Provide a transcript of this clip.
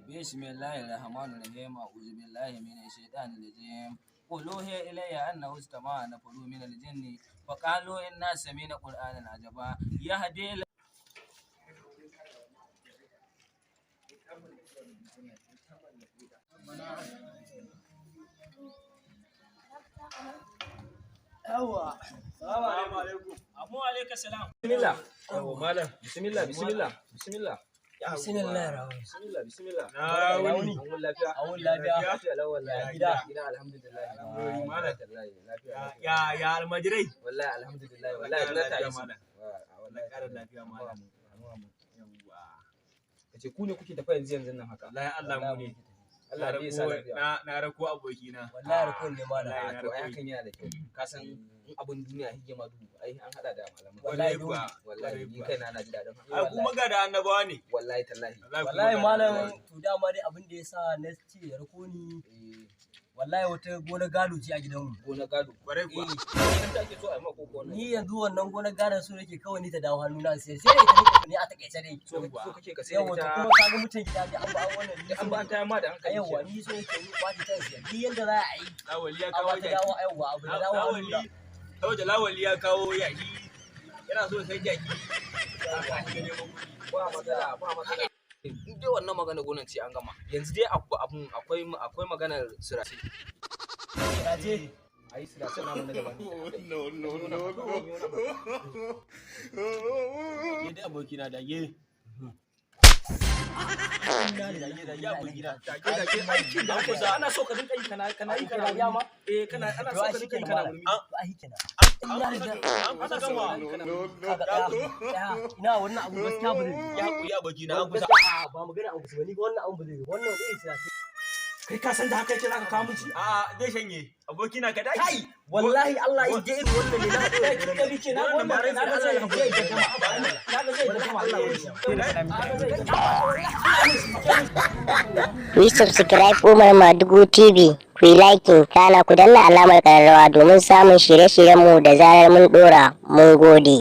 بسم الله الرحمن الرحيم أعوذ بالله من الشيطان الرجيم قل أوحي إلي أنه استمع نفر من الجن فقالوا إنا سمعنا قرآنا عجبا يهدي Assalamu alaikum. Amu alaikum salam. Bismillah. Malam. Bismillah. Bismillah. Bismillah. Bismillah. Na wuni. Awun lafiya. Lafiya lawan lafiya. Gida alhamdulillah. Malam. Ya almajirai. Wallahi alhamdulillah. Wallahi Allah ta yi mana. Wallahi karin lafiya malam. Kace ku ne kuke tafa yanzu nan haka. Wallahi Allah mu ne. Allah bai sa lafiya. Na rako abokina. Wallahi rako ne malam. To ai hakan yana da kyau. Ka san in abun duniya hikima duhu ai an hada da malaman. Wallahi ni kaina na ji dadin haka. Ai kuma ga da annabawa ne. Wallahi tallahi. Wallahi malam to dama dai abin da yasa na ce rako ni wallahi wata gona gado ce a gidanmu. Gona gado. Kwarai kuwa. Idan take so ai mako gona. Ni yanzu wannan gona gadon so nake kawai ni ta dawo hannuna sai da ita ne a takeice dai. So kake ka sai ita. Yawa kuma kaga mutum gida dai an ba wannan ni an ba ta ma da hankali. Yawa ni so nake ni kwaji ta sai ni yanda za a yi. Lawali ya kawo jaki. Yawa abu da dawo hannuna. Saboda lawali ya kawo yaki. Yana so sai jaki. Ba matsala. In dai wannan magana gonan ce an gama yanzu dai akwai maganar sirace ai sirace na mun daban no ye dai abokina da ye aikin da kusa ana so ka dinka yi kana yi kana yama kana ana so ka dinka yi kana murmi ai kenan ina wannan abu gaskiya ba zai ya hakuri abokina an kusa ba magana abu ba ni wannan abu ba zai wannan zai tsaya kai ka san da haka yake zaka kawo miji a zai shanye abokina ka dai kai wallahi Allah ya je irin wannan ne na da bike na wannan na ga zai da jama'a na ga zai da jama'a Allah ku yi subscribe Umar Madugu TV, ku yi liking kana ku danna alamar ƙararrawa domin samun shirye-shiryenmu da zarar mun ɗora. Mun gode.